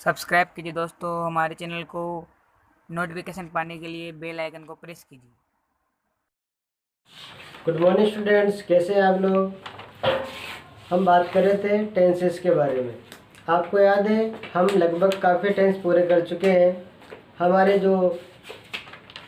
Subscribe कीजिए दोस्तों हमारे चैनल को। नोटिफिकेशन पाने के लिए बेल आइकन को प्रेस कीजिए। गुड मॉर्निंग स्टूडेंट्स, कैसे हैं आप लोग। हम बात कर रहे थे टेंसेस के बारे में। आपको याद है हम लगभग काफ़ी टेंस पूरे कर चुके हैं। हमारे जो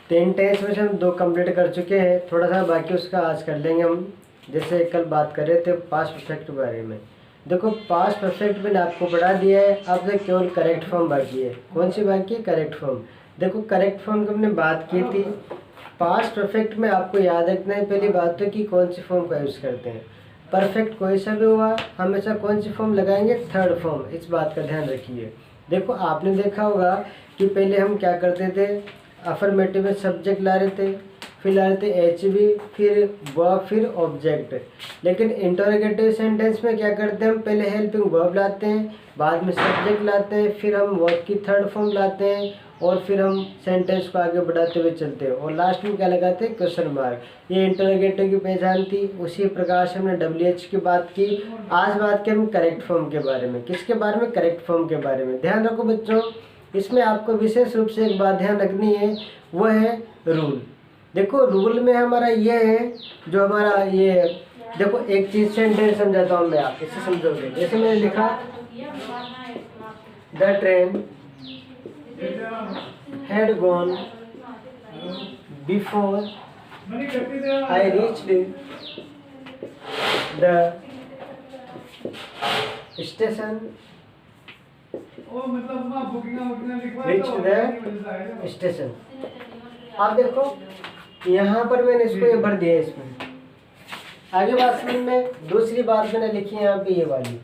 3 टेंस में से हम 2 कंप्लीट कर चुके हैं, थोड़ा सा बाकी उसका आज कर लेंगे हम। जैसे कल बात कर रहे थे पास्ट परफेक्ट के बारे में। देखो पास्ट परफेक्ट मैंने आपको पढ़ा दिया है, अब तक केवल करेक्ट फॉर्म बाकी है। कौन सी बाकी है? Correct form. देखो करेक्ट फॉर्म की हमने बात की थी। पास्ट परफेक्ट में आपको याद रखना है पहली बात तो कि कौन सी फॉर्म का यूज़ करते हैं। परफेक्ट कोई सा भी हुआ हमेशा कौन सी फॉर्म लगाएंगे? Third form. इस बात का ध्यान रखिए। देखो आपने देखा होगा कि पहले हम क्या करते थे, अफर्मेटिव में सब्जेक्ट ला रहे थे, फिर ला रहे थे एच बी, फिर वर्ब, फिर ऑब्जेक्ट। लेकिन इंटरोगेटिव सेंटेंस में क्या करते हैं, हम पहले हेल्पिंग वर्ब लाते हैं, बाद में सब्जेक्ट लाते हैं, फिर हम वर्ब की थर्ड फॉर्म लाते हैं और फिर हम सेंटेंस को आगे बढ़ाते हुए चलते हैं और लास्ट में क्या लगाते हैं? Question mark. ये इंटरोगेटिव की पहचान थी। उसी प्रकार से हमने WH की बात की। आज बात की हम करेक्ट फॉर्म के बारे में। किसके बारे में? करेक्ट फॉर्म के बारे में। ध्यान रखो बच्चों, इसमें आपको विशेष रूप से एक बात ध्यान रखनी है, वो है रूल। देखो रूल में हमारा ये है, जो हमारा ये देखो एक चीज़ सेंटेंस समझाता हूँ मैं, आप इससे समझोगे। जैसे मैंने लिखा the train had gone before I reached the station. Reached the station. आप देखो यहाँ पर मैंने इसको ये भर दिया इसमें। आगे बात समझ में। दूसरी बात मैंने लिखी है यहाँ पे ये वाली।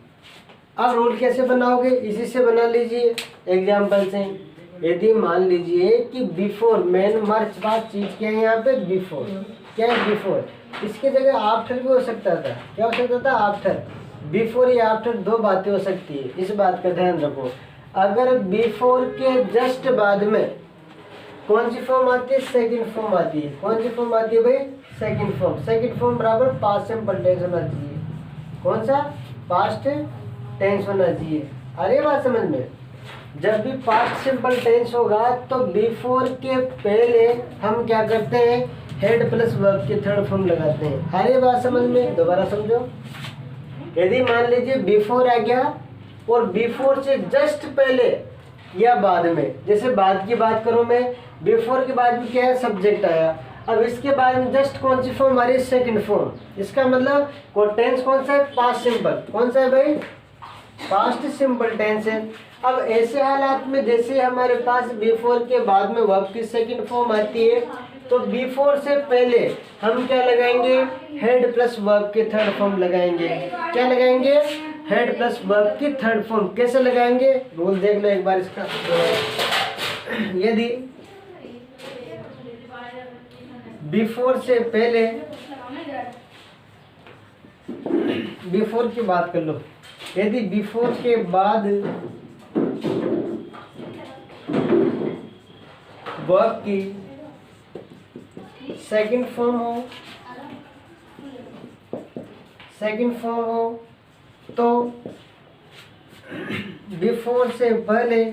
अब रूल कैसे बनाओगे? इसी से बना लीजिए एग्जाम्पल से। यदि मान लीजिए कि बिफोर मेन मार्च बात चीज क्या है यहाँ पे? बिफोर। क्या है? बिफोर। इसकी जगह आफ्टर भी हो सकता था। क्या हो सकता था? आफ्टर। बिफोर या आफ्टर दो बातें हो सकती है, इस बात का ध्यान रखो। अगर बिफोर के जस्ट बाद में कौन सी फॉर्म आती है? सेकंड फॉर्म आती है। कौन सी फॉर्म आती है भाई? Second form. सेकंड फॉर्म बराबर पास्ट सिंपल टेंस होना चाहिए। कौन सा? पास्ट टेंस होना चाहिए। अरे बात समझ में। जब भी पास्ट सिंपल टेंस होगा तो बिफोर के पहले हम क्या करते हैं? हेड प्लस वर्ब की थर्ड फॉर्म लगाते हैं। अरे बात समझ में। दोबारा समझो। यदि मान लीजिए बिफोर आ गया और बिफोर से जस्ट पहले या बाद में, जैसे बाद की बात करूं मैं, बिफोर के बाद में क्या है? सब्जेक्ट आया। अब इसके बाद में जस्ट कौन सी फॉर्म आ रही है? Second form. इसका मतलब को टेंस कौन सा है? Past simple. कौन सा है भाई? पास्ट सिंपल टेंस है। अब ऐसे हालात में जैसे हमारे पास बिफोर के बाद में वर्ब की सेकंड फॉर्म आती है, तो बिफोर से पहले हम क्या लगाएंगे? हेड प्लस वर्ब की थर्ड फॉर्म लगाएंगे। क्या लगाएंगे? हेड प्लस वर्ब की थर्ड फॉर्म। कैसे लगाएंगे? रूल देख लो एक बार इसका। यदि बिफोर से पहले, बिफोर की बात कर लो, यदि बिफोर के बाद वर्ब की सेकंड फॉर्म हो, सेकंड फॉर्म हो तो बिफोर से पहले,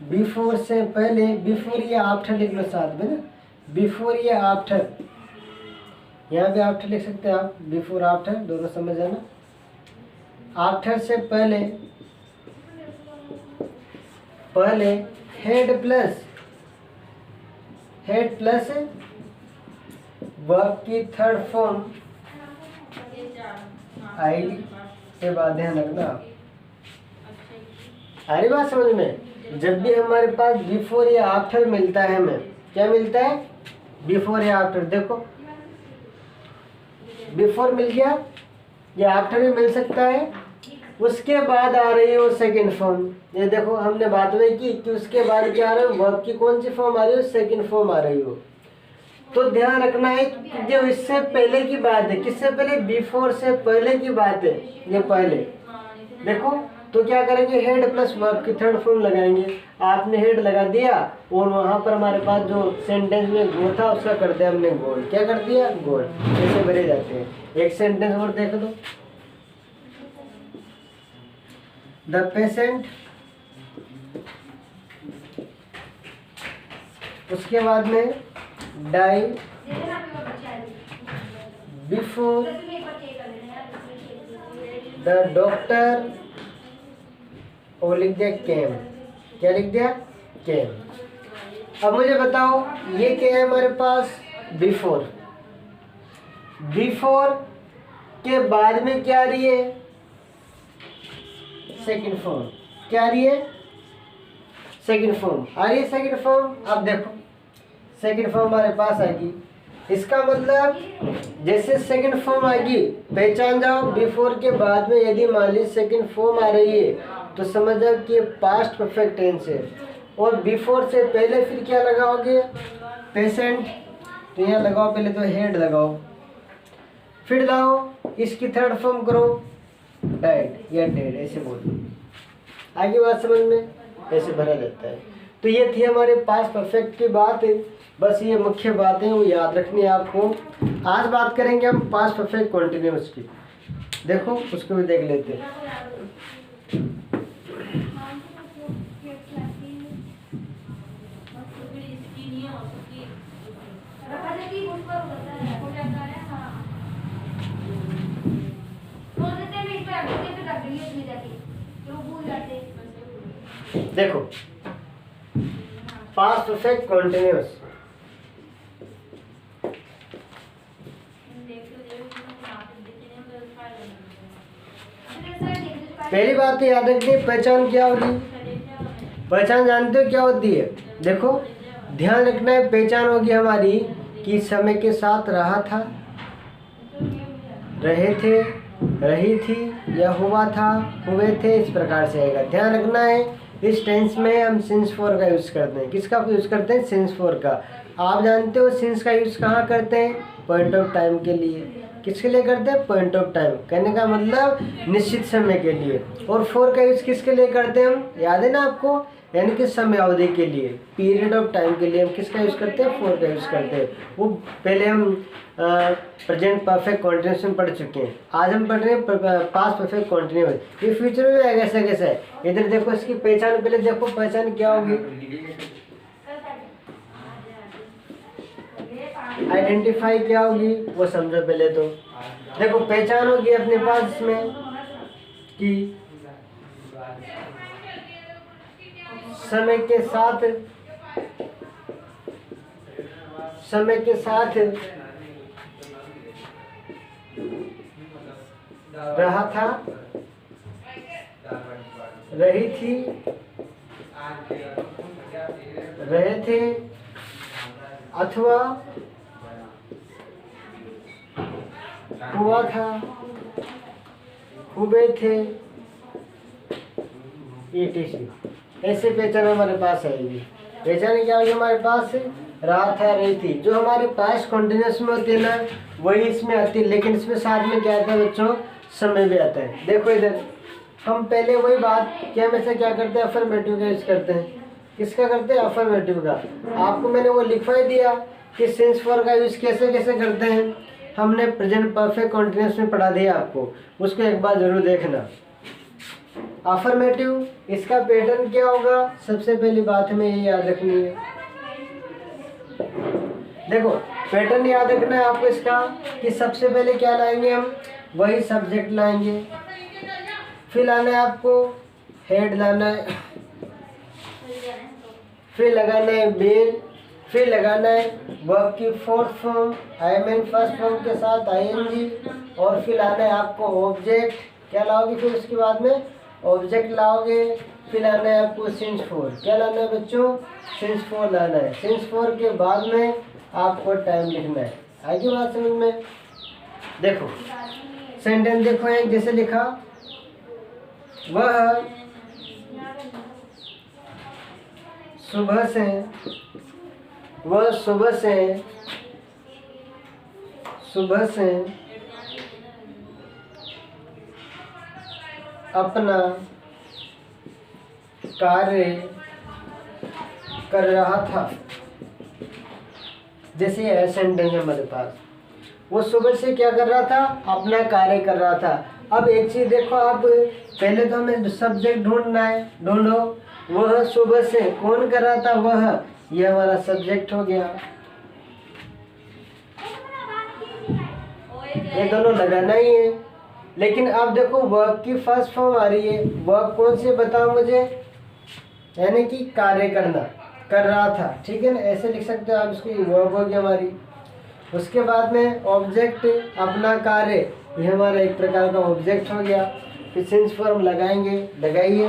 बिफोर से पहले, बिफोर या आफ्टर लिख लो साथ में ना। बिफोर या आफ्टर, यहाँ पे आफ्टर लिख सकते हैं आप। बिफोर आफ्टर दोनों समझ जाना। आफ्टर से पहले, पहले head plus, head plus verb की थर्ड फॉर्म आएगी। ये बात ध्यान रखना। आ रही बात समझ में। जब भी हमारे पास बिफोर या आफ्टर मिलता है, हमें क्या मिलता है? बिफोर या आफ्टर। देखो बिफोर मिल गया या आफ्टर भी मिल सकता है। उसके बाद आ रही है वो सेकंड फॉर्म। ये देखो हमने बात हुई कि उसके बाद क्या आ रहा है? वर्ब की कौन सी फॉर्म आ रही है? सेकंड फॉर्म आ रही हो। तो ध्यान रखना है जो इससे पहले की बात है। किससे पहले? बिफोर से पहले की बात है ये पहले। देखो तो क्या करेंगे? हेड प्लस वर्ब की थर्ड फॉर्म लगाएंगे। आपने हेड लगा दिया और वहां पर हमारे पास जो सेंटेंस में गोल था उसका कर दिया हमने गोल। क्या कर दिया? गोल। ऐसे भरे जाते हैं। एक सेंटेंस और देख दो। द पेशेंट, उसके बाद में डाई बिफोर द डॉक्टर, और लिख दिया केम। क्या लिख दिया? केम। अब मुझे बताओ ये क्या है हमारे पास? बिफोर। बिफोर के बाद में क्या आ रही है? Second form. क्या आ रही है? सेकंड फॉर्म आ रही है। सेकंड फॉर्म अब देखो, सेकंड फॉर्म हमारे पास आएगी। इसका मतलब जैसे सेकंड फॉर्म आएगी पहचान जाओ। बिफोर के बाद में यदि मान ली सेकंड फॉर्म आ रही है तो समझ जाओ कि ये पास्ट परफेक्ट टेंस है। और बिफोर से पहले फिर क्या लगाओगे? पेशेंट। तो यहाँ लगाओ, पहले तो हेड लगाओ, फिर लाओ इसकी थर्ड फॉर्म करो डाइड या डेड, ऐसे बोलो। आगे बात समझ में? ऐसे भरा जाता है। तो ये थी हमारे पास परफेक्ट की बात है। बस ये मुख्य बातें वो याद रखनी है आपको। आज बात करेंगे हम पास्ट परफेक्ट कॉन्टिन्यूअस की। देखो उसको भी देख लेते हैं। देखो पास्ट परफेक्ट कॉन्टिन्यूअस, पहली बात तो याद रखिए पहचान क्या होगी। पहचान जानते हो क्या होती है? देखो ध्यान रखना है, पहचान होगी हमारी कि समय के साथ रहा था, रहे थे, रही थी या हुआ था, हुए थे, इस प्रकार से आएगा। ध्यान रखना है इस टेंस में हम सिंस फोर का यूज़ करते हैं। किसका यूज़ करते हैं? सिंस फोर का। आप जानते हो सिंस का यूज़ कहाँ करते हैं? पॉइंट ऑफ टाइम के लिए। किसके लिए करते हैं? Point of time. कहने का मतलब निश्चित समय के लिए। और फोर का यूज़ किसके लिए करते हैं हम? याद है ना आपको? यानी कि समय अवधि के लिए, पीरियड ऑफ टाइम के लिए हम किसका यूज़ करते हैं? फोर का यूज़ करते हैं। वो पहले हम प्रेजेंट परफेक्ट कॉन्टिन्यूस में पढ़ चुके हैं। आज हम पढ़ रहे हैं पास्ट परफेक्ट कॉन्टिन्यूस। ये फ्यूचर में आएगा कैसे कैसे है। इधर देखो इसकी पहचान, पहले देखो पहचान क्या होगी। आइडेंटिफाई क्या होगी वो समझो पहले तो। देखो पहचान होगी अपने पास इसमें कि समय के साथ रहा था, रही थी, रहे थे, अथवा हुआ था, हुए थे, ETC। ऐसे पहचान हमारे पास आएगी। पहचान क्या होगी हमारे पास? रहा था, रही थी। जो हमारे पास कॉन्टिन्यूस में होती है ना वही इसमें आती है, लेकिन इसमें साथ में क्या आता है बच्चों? समय भी आता है। देखो इधर हम पहले वही बात कि हम ऐसे क्या करते हैं? अफर्मेटिव का यूज करते हैं। किसका करते हैं? अफर्मेटिव का। आपको मैंने वो लिखवा ही दिया कि सिंस फॉर का यूज कैसे कैसे करते हैं। हमने प्रेजेंट परफेक्ट कॉन्टिन्यूस में पढ़ा दिया आपको, उसको एक बार जरूर देखना। अफर्मेटिव, इसका पैटर्न क्या होगा? सबसे पहली बात हमें ये याद रखनी है। देखो पैटर्न याद रखना है आपको इसका कि सबसे पहले क्या लाएंगे हम? वही सब्जेक्ट लाएंगे, फिर लाना है आपको हेड लाना है, फिर लगाना है बेल, फिर लगाना है वर्ब की fourth form IMN first form के साथ ING, और फिर लाना है आपको ऑब्जेक्ट। क्या लाओगे फिर उसके बाद में? ऑब्जेक्ट लाओगे। फिर लाना है आपको सिंस फोर। क्या लाना है बच्चों? सिंस फोर लाना है। सिंस फोर के बाद में आपको टाइम लिखना है। आगे बात समझ में? देखो सेंटेंस देखो एक जैसे लिखा, वह सुबह से, वह सुबह से अपना कार्य कर रहा था। जैसे ये सेंटेंस है हमारे पास, वो सुबह से क्या कर रहा था? अपना कार्य कर रहा था। अब एक चीज देखो, आप पहले तो हमें सब्जेक्ट ढूंढना है, ढूंढो। वह सुबह से कौन कर रहा था, वह, ये हमारा सब्जेक्ट हो गया। ये दोनों लगाना ही है। लेकिन अब देखो वर्ब की फर्स्ट फॉर्म आ रही है, वर्ब कौन से बताओ मुझे, यानी कि कार्य करना, कर रहा था, ठीक है ना, ऐसे लिख सकते हो आप इसको, वर्ब हो गया हमारी। उसके बाद में ऑब्जेक्ट, अपना कार्य, ये हमारा एक प्रकार का ऑब्जेक्ट हो गया। फिर सिंस फॉर्म लगाएंगे, लगाइए।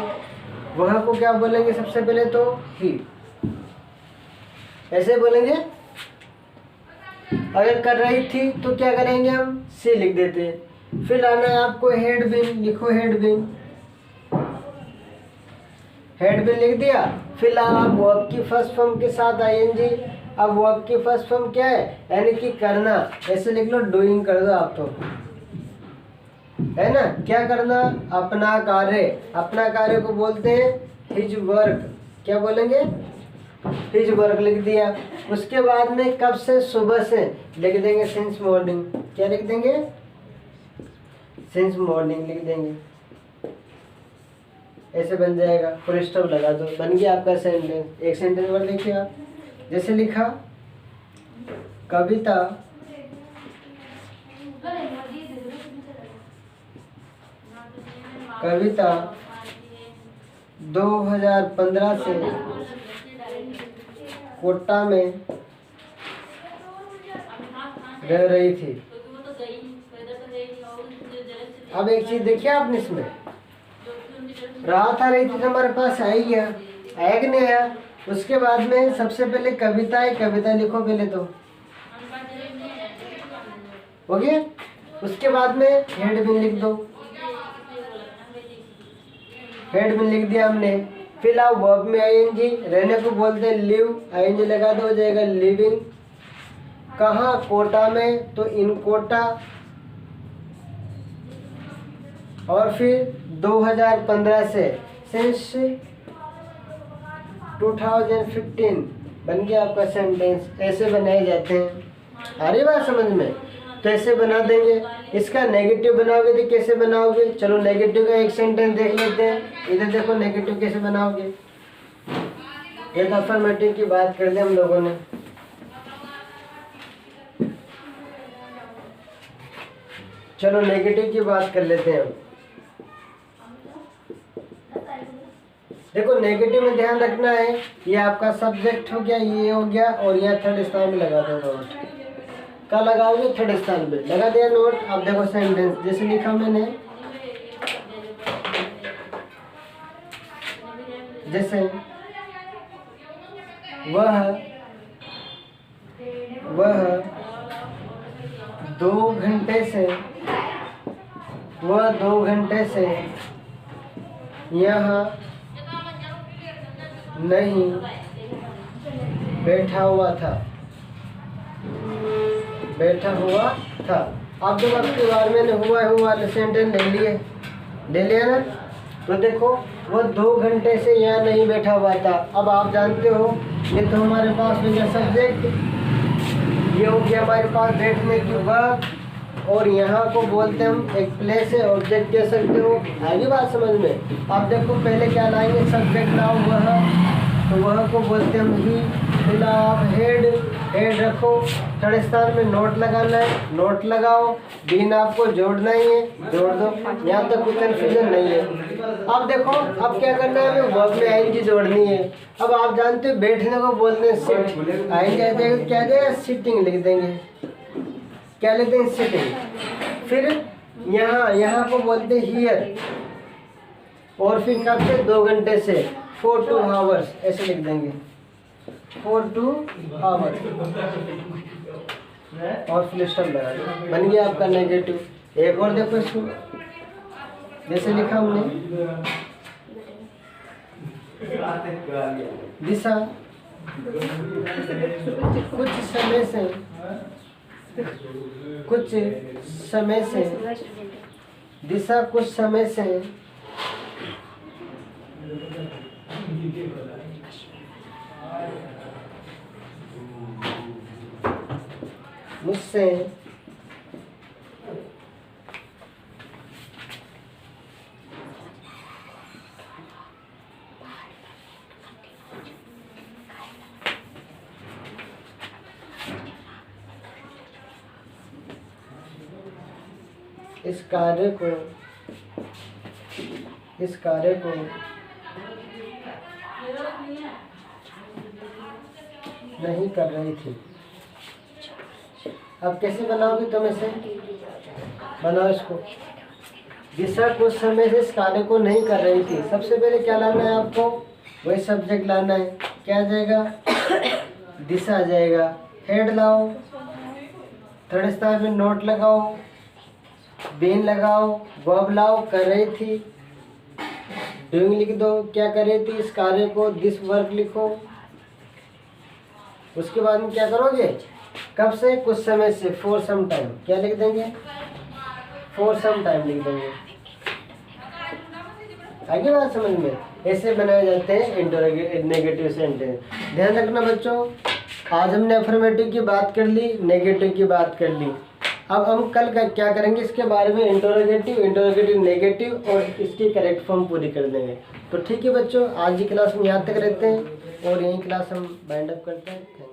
वह को क्या बोलेंगे सबसे पहले, तो ही, ऐसे बोलेंगे। अगर कर रही थी तो क्या करेंगे हम, सी लिख देते हैं। फिर आना है आपको हेड बिन, लिखो हेड बिन, हेड बिन लिख दिया। फिर आप वर्ब की फर्स्ट फॉर्म के साथ आईएनजी। अब वर्ब की फर्स्ट फॉर्म क्या है, यानी कि करना, ऐसे लिख लो, डूइंग कर दो आप, तो है ना, क्या करना, अपना कार्य। अपना कार्य को बोलते हैं हिज वर्क, क्या बोलेंगे, हिज वर्क लिख दिया। उसके बाद में कब से, सुबह से, लिख देंगे सिंस मॉर्निंग, क्या लिख देंगे, सिंस मॉर्निंग लिख देंगे, ऐसे बन जाएगा। फुल स्टॉप लगा दो, बन गया आपका सेंटेंस। एक सेंटेंस और लिखिए आप, जैसे लिखा, कविता कविता 2015 से कोटा में रह रही थी। अब एक चीज देखिए आपने इसमें, रहा था, रही थी तो हमारे पास आ ही गया, आया कि नहीं आया। उसके बाद में सबसे पहले कविता है, कविता लिखो पहले तो, हो गया। उसके बाद में हेड बिन लिख दो, हेड बिन लिख दिया हमने। फिर आप वर्ब में आईएनजी, रहने को बोलते हैं लिव, आईएनजी लगा दो, हो जाएगा लिविंग। कहाँ, कोटा में, तो इन कोटा। और फिर 2015 से, सिंस 2015 बन गया आपका सेंटेंस। ऐसे बनाए जाते हैं, आ रही बात समझ में, तो ऐसे बना देंगे। इसका नेगेटिव बनाओगे तो कैसे बनाओगे, चलो नेगेटिव का एक सेंटेंस देख लेते हैं। इधर देखो नेगेटिव कैसे बनाओगे, ये तो अफर्मेटिव की बात कर दी हम लोगों ने। चलो नेगेटिव की बात कर लेते हैं हम। देखो नेगेटिव में ध्यान रखना है, ये आपका सब्जेक्ट हो गया, ये हो गया, और यहाँ थर्ड स्थान में लगा दो नोट। क्या लगाओगे, थर्ड स्थान में लगा दिया नोट। अब देखो सेंटेंस, जैसे लिखा मैंने, जैसे वह 2 घंटे से, वह 2 घंटे से यहाँ नहीं बैठा हुआ था, बैठा हुआ था। अब जब आपके बारे में हुआ सेंटेंस ले लिया ना, तो देखो वो 2 घंटे से यहाँ नहीं बैठा हुआ था। अब आप जानते हो, ये तो हमारे पास हो गया सब्जेक्ट, ये हो गया हमारे पास बैठने की वर्ब, और यहाँ को बोलते हम एक प्लेस है, ऑब्जेक्ट कह सकते हो। आगे बात समझ में। आप देखो पहले क्या लाएंगे, सब्जेक्ट लाओ वह, तो वह को बोलते हम ही। फिर आप हेड रखो, थर्ड स्थान में नोट लगाना है, नोट लगाओ। बिन आपको जोड़ना ही है, जोड़ दो, यहाँ तक कोई कन्फ्यूजन नहीं है। अब देखो अब क्या करना है, हमें वर्ब में आईएनजी जोड़नी है। अब आप जानते हो बैठने को बोलते हैं सिट, आईएनजी आ जाएगा, क्या जाएगा, सिटिंग लिख देंगे, क्या लिखते हैं, सिटिंग। फिर यहाँ को बोलते हैं हियर, और फिर कब से, 2 घंटे से, 4 to hours, ऐसे लिख देंगे, 4 to hours, और फुल स्टॉप लगा दो, बन गया आपका नेगेटिव। एक और देखो इसको, जैसे लिखा हमने, दिशा कुछ समय से, दिशा कुछ समय से मुझसे इस कार्य को नहीं कर रही थी। अब कैसे बनाओगे तुम इसे? बनाओ इसको। दिशा कुछ समय से इस कार्य को नहीं कर रही थी। सबसे पहले क्या लाना है आपको? वही सब्जेक्ट लाना है। क्या आ जाएगा? दिशा आ जाएगा। हेड लाओ, थर्ड स्थान में नोट लगाओ, बीन लगाओ, वर्ब लाओ, कर रही थी, डूइंग लिख दो, क्या कर रही थी इस कार्य को, दिस वर्क लिखो। उसके बाद में क्या करोगे? कब से? कुछ समय से, फॉर सम टाइम। क्या लिख देंगे? फॉर सम टाइम लिख देंगे। आगे बात समझ में? ऐसे बनाए जाते हैं नेगेटिव सेंटेंस। ध्यान रखना बच्चों, आज हमने अफर्मेटिव की बात कर ली, नेगेटिव की बात कर ली। अब हम कल का क्या करेंगे इसके बारे में? इंटरोगेटिव, नेगेटिव और इसकी करेक्ट फॉर्म पूरी कर देंगे। तो ठीक है बच्चों, आज की क्लास में यहाँ तक रहते हैं और यही क्लास हम बाइंड अप करते हैं।